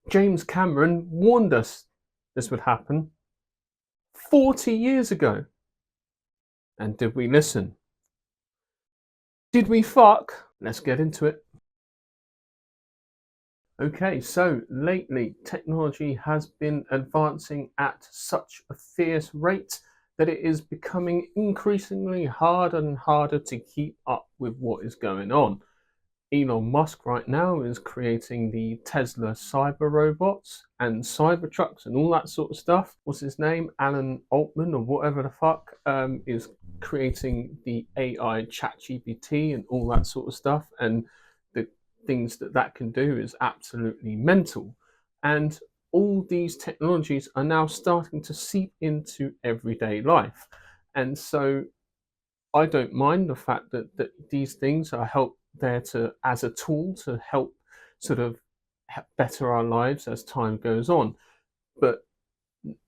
James Cameron warned us this would happen 40 years ago. And did we listen? Did we fuck? Let's get into it. Okay, so lately technology has been advancing at such a fierce rate that it is becoming increasingly harder and harder to keep up with what is going on. Elon Musk right now is creating the Tesla cyber robots and cyber trucks and all that sort of stuff. What's his name? Alan Altman or whatever the fuck is creating the AI ChatGPT and all that sort of stuff. And the things that can do is absolutely mental. And all these technologies are now starting to seep into everyday life. And so I don't mind the fact that these things are there to as a tool to help sort of better our lives as time goes on. But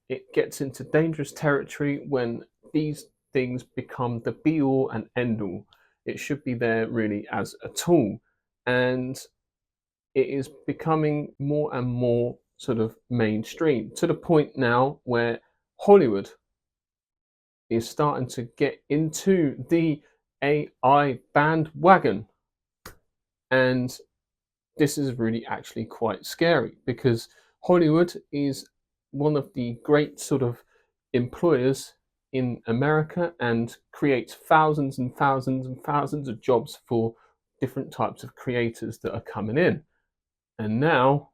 it gets into dangerous territory when these things become the be all and end all. It should be there really as a tool. And it is becoming more and more sort of mainstream to the point now where Hollywood is starting to get into the AI bandwagon. And this is really actually quite scary because Hollywood is one of the great sort of employers in America and creates thousands and thousands and thousands of jobs for different types of creators that are coming in. And now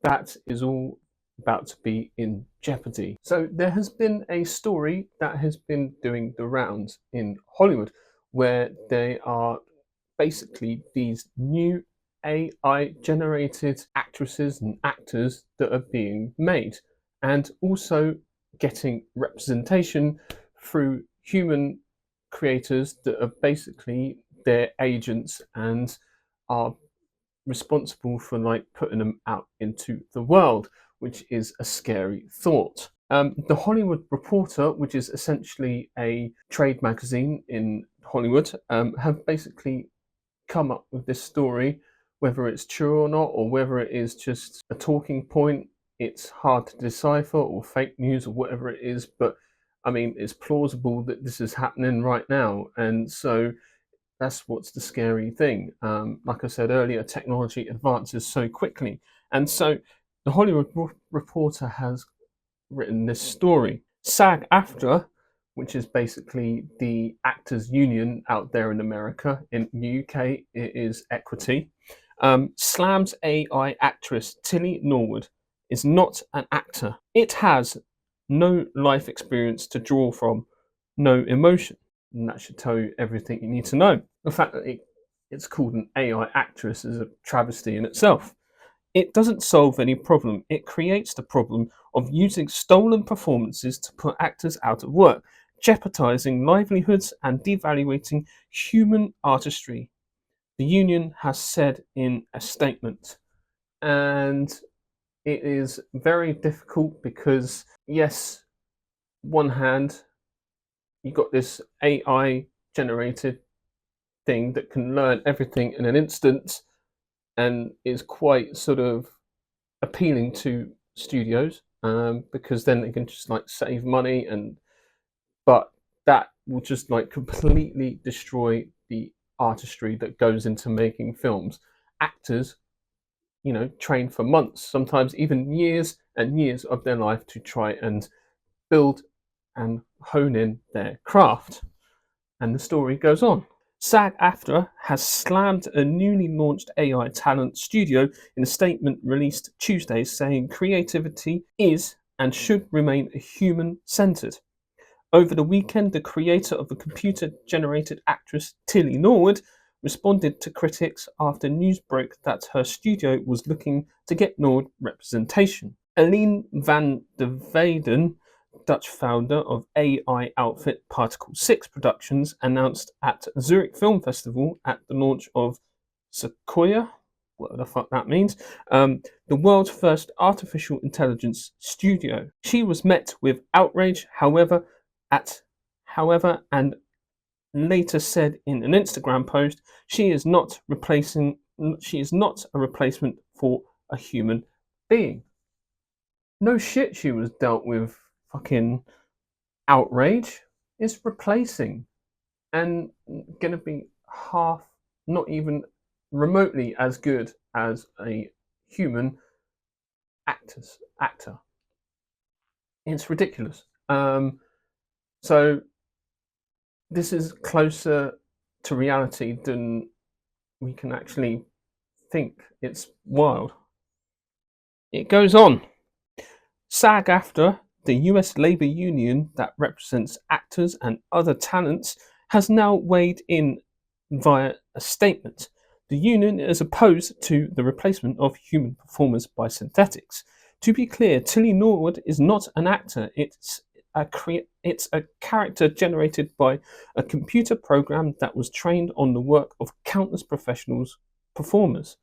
that is all about to be in jeopardy. So there has been a story that has been doing the rounds in Hollywood where they are basically these new AI generated actresses and actors that are being made and also getting representation through human creators that are basically their agents and are responsible for like putting them out into the world, which is a scary thought. The Hollywood Reporter, which is essentially a trade magazine in Hollywood, have basically come up with this story. Whether it's true or not, or whether it is just a talking point, it's hard to decipher, or fake news, or whatever it is. But I mean, it's plausible that this is happening right now, and so that's what's the scary thing. Like I said earlier, technology advances so quickly. And so the Hollywood Reporter has written this story. SAG-AFTRA, which is basically the actors union out there in America, in the UK it is Equity, slams AI actress Tilly Norwood is not an actor. It has no life experience to draw from, no emotion. And that should tell you everything you need to know. The fact that it's called an AI actress is a travesty in itself. It doesn't solve any problem. It creates the problem of using stolen performances to put actors out of work, jeopardizing livelihoods and devaluating human artistry, the union has said in a statement. And it is very difficult because, yes, one hand, you got this AI generated thing that can learn everything in an instant and is quite sort of appealing to studios because then they can just like save money but that will just like completely destroy the artistry that goes into making films. Actors, train for months, sometimes even years and years of their life to try and build and hone in their craft. And the story goes on. SAG-AFTRA has slammed a newly launched AI talent studio in a statement released Tuesday saying creativity is and should remain human-centered. Over the weekend, the creator of the computer-generated actress Tilly Norwood responded to critics after news broke that her studio was looking to get Norwood representation. Aline van der Weyden, Dutch founder of AI outfit Particle 6 Productions, announced at Zurich Film Festival at the launch of Sequoia, what the fuck that means, the world's first artificial intelligence studio. She was met with outrage, however, and later said in an Instagram post, she is not a replacement for a human being. No shit, she was dealt with fucking outrage. It's replacing and going to be half, not even remotely as good as a human actor. It's ridiculous. So this is closer to reality than we can actually think. It's wild. It goes on. SAG-AFTRA, the US labor union that represents actors and other talents, has now weighed in via a statement. The union is opposed to the replacement of human performers by synthetics. To be clear, Tilly Norwood is not an actor. It's a character generated by a computer program that was trained on the work of countless professionals performers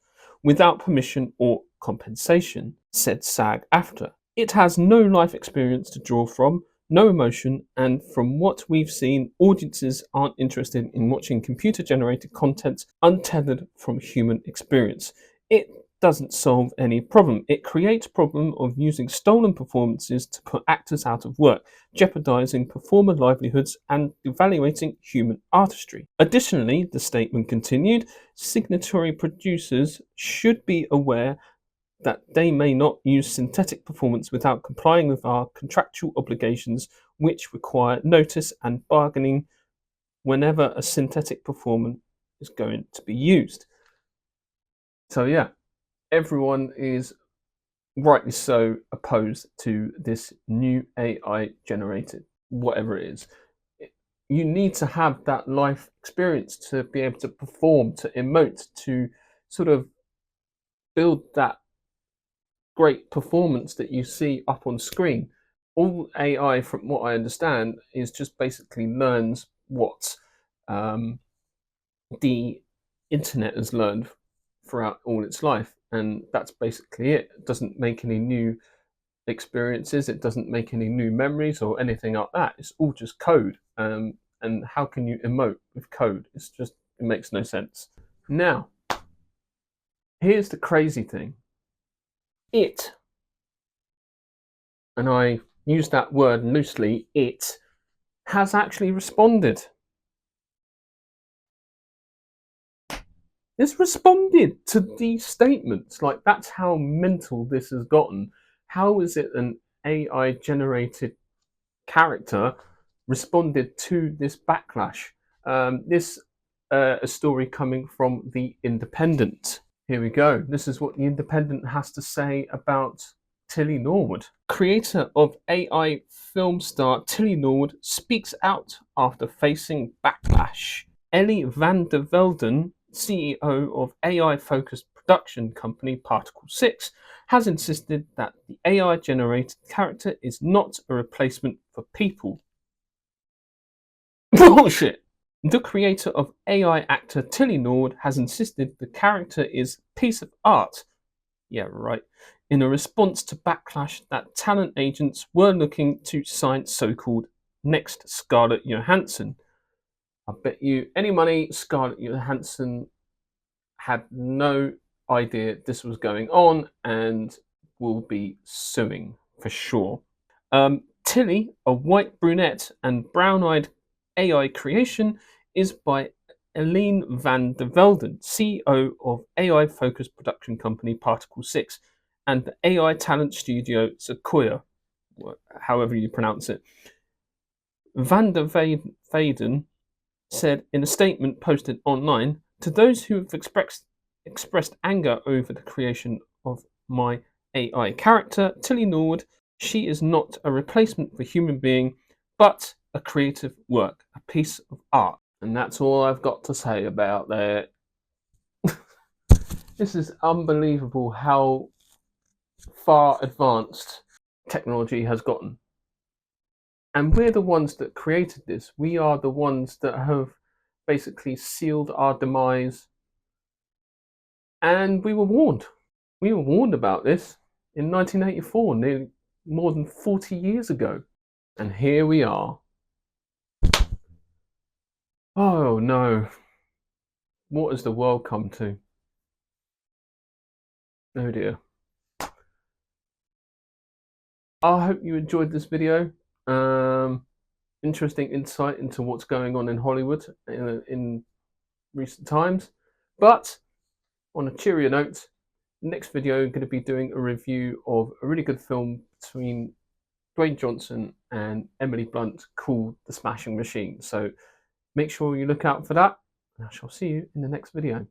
without permission or compensation, said SAG-AFTRA. It has no life experience to draw from, no emotion, and from what we've seen, audiences aren't interested in watching computer-generated content untethered from human experience. It doesn't solve any problem. It creates problem of using stolen performances to put actors out of work, jeopardizing performer livelihoods and devaluating human artistry. Additionally, the statement continued, signatory producers should be aware that they may not use synthetic performance without complying with our contractual obligations, which require notice and bargaining whenever a synthetic performance is going to be used. So yeah, everyone is rightly so opposed to this new AI generated whatever it is. You need to have that life experience to be able to perform, to emote, to sort of build that great performance that you see up on screen. All AI, from what I understand, is just basically learns what the internet has learned throughout all its life, and that's basically it. It doesn't make any new experiences, it doesn't make any new memories or anything like that. It's all just code. And how can you emote with code? It makes no sense. Now, here's the crazy thing. It, and I use that word loosely, it has actually responded. It's responded to these statements. Like, that's how mental this has gotten. How is it an AI generated character responded to this backlash? This a story coming from The Independent. Here we go. This is what The Independent has to say about Tilly Norwood. Creator of AI film star Tilly Norwood speaks out after facing backlash. Ellie van der Velden, CEO of AI-focused production company Particle 6, has insisted that the AI-generated character is not a replacement for people. Bullshit! The creator of AI actor Tilly Norwood has insisted the character is a piece of art. Yeah, right. In a response to backlash that talent agents were looking to sign so-called next Scarlett Johansson. I bet you any money Scarlett Johansson had no idea this was going on and will be suing for sure. Tilly, a white brunette and brown-eyed AI creation, is by Eline van der Velden, CEO of AI-focused production company Particle 6 and the AI talent studio Sequoia, however you pronounce it. Van der Velden said in a statement posted online, to those who have expressed anger over the creation of my AI character, Tilly Norwood, she is not a replacement for a human being, but a creative work, a piece of art. And that's all I've got to say about that. This is unbelievable how far advanced technology has gotten. And we're the ones that created this. We are the ones that have basically sealed our demise. And we were warned. We were warned about this in 1984, nearly more than 40 years ago. And here we are. Oh no. What has the world come to? Oh dear. I hope you enjoyed this video. Interesting insight into what's going on in Hollywood in recent times. But on a cheerier note, next video I'm going to be doing a review of a really good film between Dwayne Johnson and Emily Blunt called The Smashing Machine. So make sure you look out for that, and I shall see you in the next video.